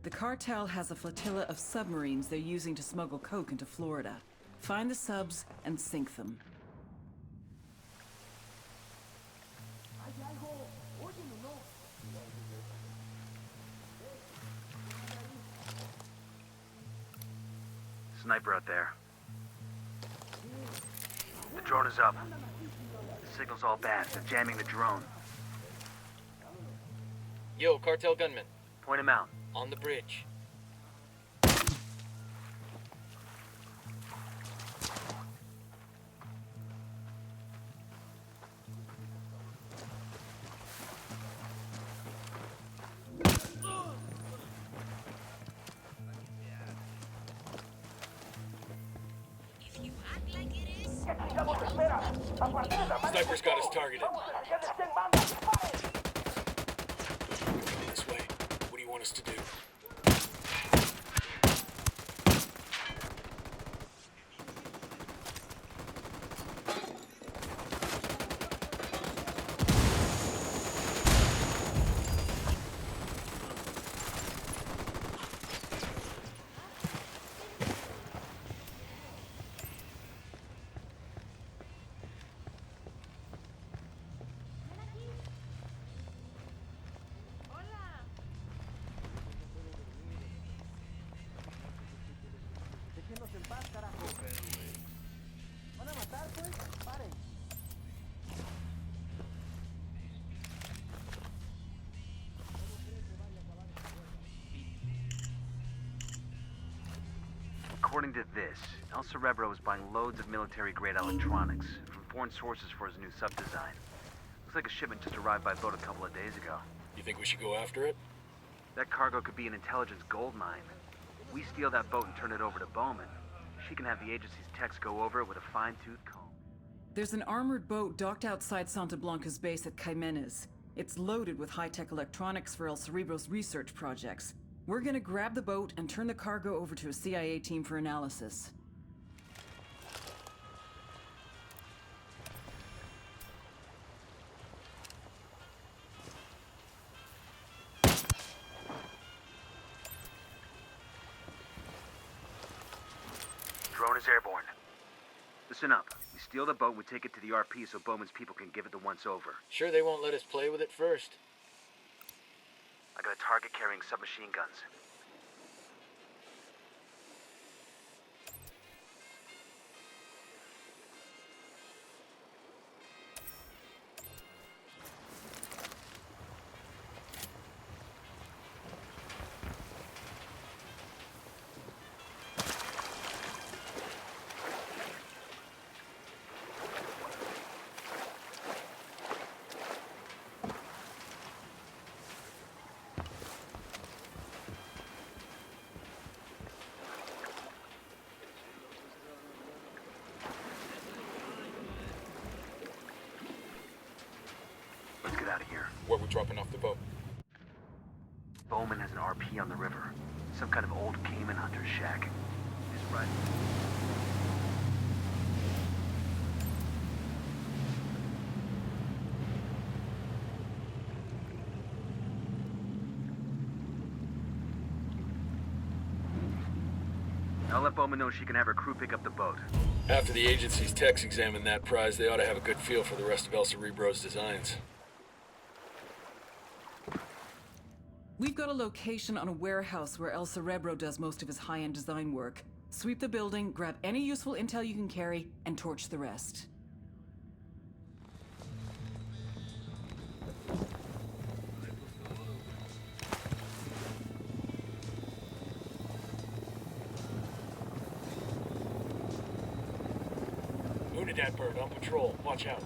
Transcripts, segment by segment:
The cartel has a flotilla of submarines they're using to smuggle coke into Florida. Find the subs and sink them. Sniper out there. The drone is up. The signal's all bad. They're jamming the drone. Yo, cartel gunman. Point him out. On the bridge. Sniper's got us targeted. This way. What do you want us to do? According to this, El Cerebro is buying loads of military-grade electronics from foreign sources for his new sub-design. Looks like a shipment just arrived by boat a couple of days ago. You think we should go after it? That cargo could be an intelligence gold mine. If we steal that boat and turn it over to Bowman, she can have the agency's techs go over it with a fine-tooth comb. There's an armored boat docked outside Santa Blanca's base at Jimenez. It's loaded with high-tech electronics for El Cerebro's research projects. We're gonna grab the boat and turn the cargo over to a CIA team for analysis. Drone is airborne. Listen up. We steal the boat and we take it to the RP so Bowman's people can give it the once-over. Sure they won't let us play with it first. I got a target carrying submachine guns. Let's get out of here. Where we dropping off the boat? Bowman has an RP on the river. Some kind of old Cayman hunter's shack. He's right. I'll let Bowman know she can have her crew pick up the boat. After the agency's techs examine that prize, they ought to have a good feel for the rest of El Cerebro's designs. We've got a location on a warehouse where El Cerebro does most of his high-end design work. Sweep the building, grab any useful intel you can carry, and torch the rest. Unidad bird on patrol. Watch out.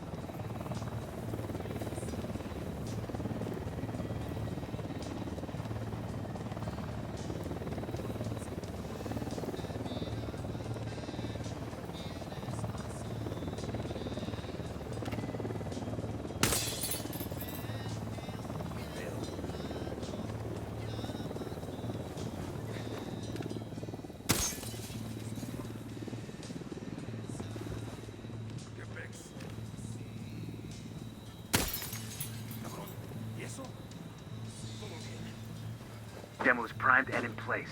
Demo is primed and in place.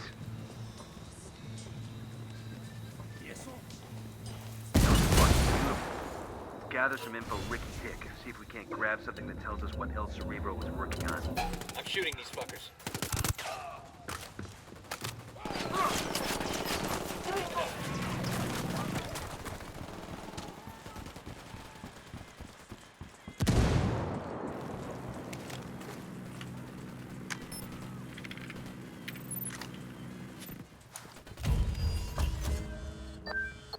Beautiful. Let's gather some info Ricky Dick. See if we can't grab something that tells us what El Cerebro was working on. I'm shooting these fuckers.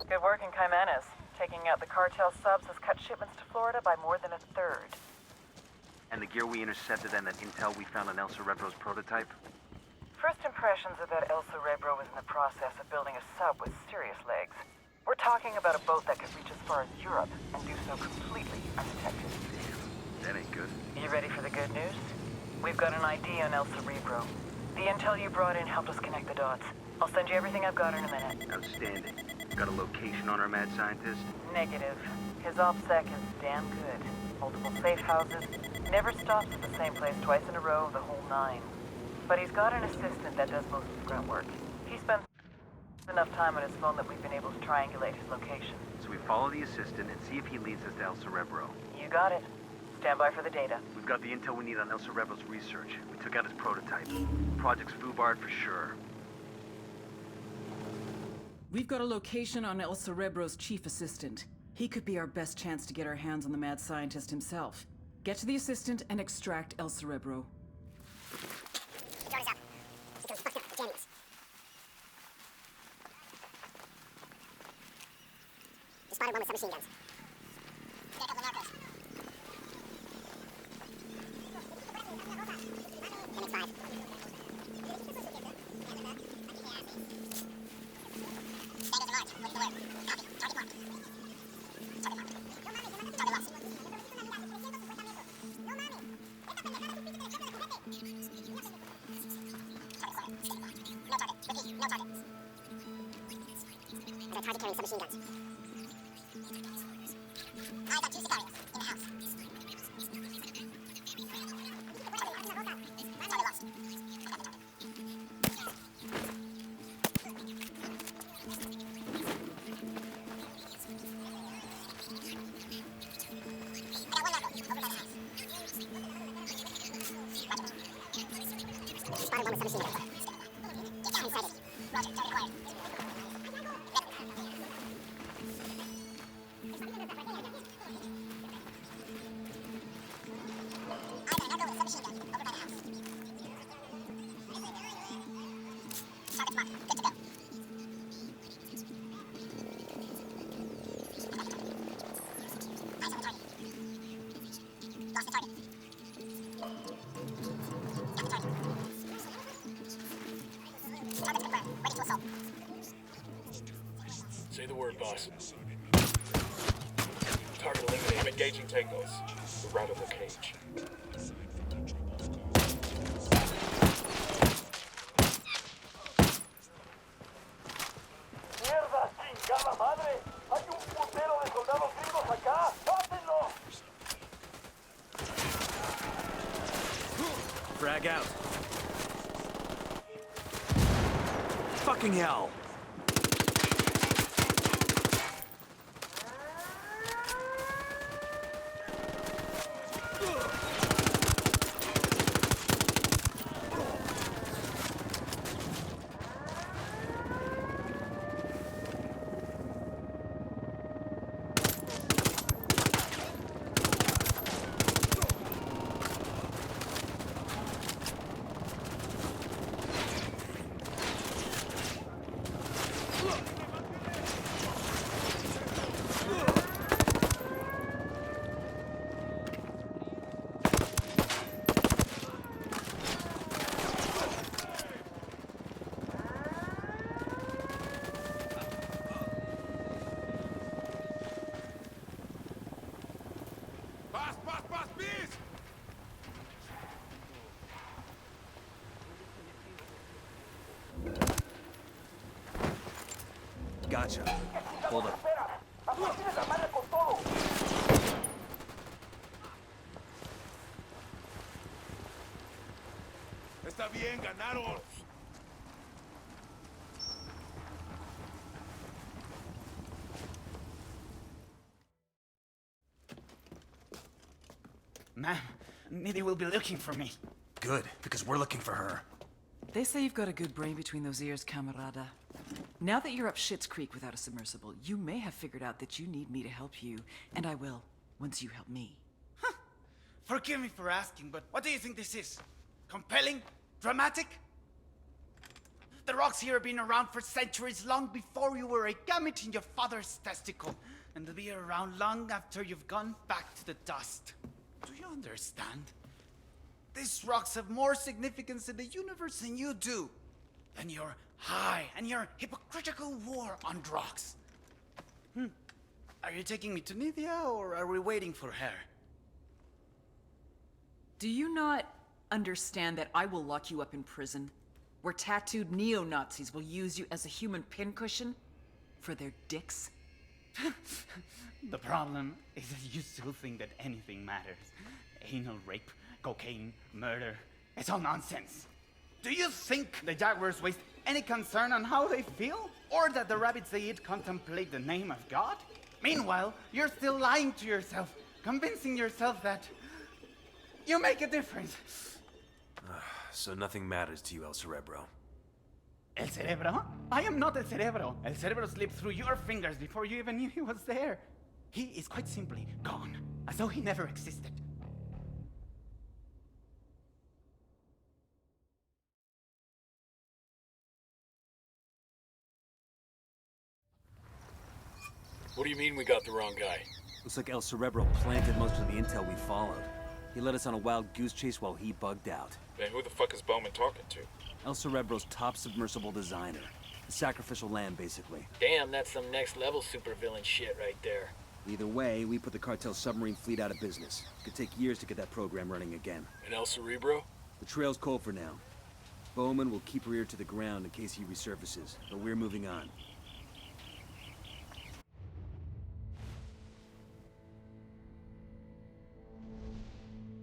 Good work in Jimenez. Taking out the cartel subs has cut shipments to Florida by more than a third. And the gear we intercepted and that intel we found on El Cerebro's prototype? First impressions are that El Cerebro is in the process of building a sub with serious legs. We're talking about a boat that could reach as far as Europe and do so completely undetected. Damn, that ain't good. You ready for the good news? We've got an ID on El Cerebro. The intel you brought in helped us connect the dots. I'll send you everything I've got in a minute. Outstanding. Got a location on our mad scientist? Negative. His OPSEC is damn good. Multiple safe houses. Never stops at the same place twice in a row, the whole nine. But he's got an assistant that does most of the grunt work. He spends enough time on his phone that we've been able to triangulate his location. So we follow the assistant and see if he leads us to El Cerebro. You got it. Stand by for the data. We've got the intel we need on El Cerebro's research. We took out his prototype. Project's foobarred for sure. We've got a location on El Cerebro's chief assistant. He could be our best chance to get our hands on the mad scientist himself. Get to the assistant and extract El Cerebro. The door is up. He comes fucked up. Jamming us. We spotted one with submachine guns. Got a couple of narcos. MX-5. Status alert. What's the word? Copy. Target marked. Target marked. Target lost. No target. Repeat, no target. Got a target carrying submachine guns. I got 2 cigarios in the house. Target lost. I got the target. I got 1 narco over by the house. Roger. Spotted one with submachine guns. Get down sighted. Roger, target acquired. I got a narco with a submachine gun over by the house. Target's marked. Good to go. Eyes on the target. Lost the target. Got the target. Target's confirmed. Ready to assault. Say the word, boss. Target eliminated. I'm engaging tangos. We're right on the cage. ¡Mierda, chingada madre! ¡Hay un putero de soldados gringos acá! ¡Pásenlo! Frag out. Fucking hell! Gotcha. Hold up. ¡Aquí tienes la madre con todo! Está bien, ganaron. Ma'am, Nidhi will be looking for me. Good, because we're looking for her. They say you've got a good brain between those ears, camarada. Now that you're up Schitt's Creek without a submersible, you may have figured out that you need me to help you, and I will, once you help me. Forgive me for asking, but what do you think this is? Compelling? Dramatic? The rocks here have been around for centuries, long before you were a gamete in your father's testicle. And they'll be around long after you've gone back to the dust. Do you understand? These rocks have more significance in the universe than you do. Than your high and your hypocritical war on rocks. Are you taking me to Nidhia, or are we waiting for her? Do you not understand that I will lock you up in prison, where tattooed neo-Nazis will use you as a human pincushion for their dicks? The problem is that you still think that anything matters. Anal rape, cocaine, murder, it's all nonsense. Do you think the jaguars waste any concern on how they feel? Or that the rabbits they eat contemplate the name of God? Meanwhile, you're still lying to yourself, convincing yourself that you make a difference. So nothing matters to you, El Cerebro. El Cerebro? I am not El Cerebro. El Cerebro slipped through your fingers before you even knew he was there. He is quite simply gone, as though he never existed. What do you mean we got the wrong guy? Looks like El Cerebro planted most of the intel we followed. He led us on a wild goose chase while he bugged out. Then who the fuck is Bowman talking to? El Cerebro's top submersible designer. The sacrificial lamb, basically. Damn, that's some next-level supervillain shit right there. Either way, we put the cartel's submarine fleet out of business. It could take years to get that program running again. And El Cerebro? The trail's cold for now. Bowman will keep her ear to the ground in case he resurfaces, but we're moving on.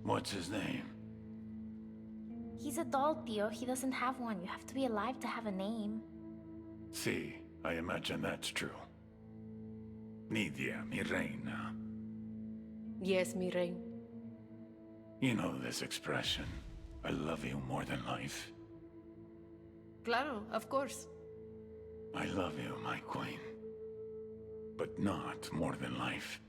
What's his name? He's a doll, Theo. He doesn't have one. You have to be alive to have a name. See, I imagine that's true. Nidia, mi reina. Yes, mi rey. You know this expression, I love you more than life. Claro, of course. I love you, my queen. But not more than life.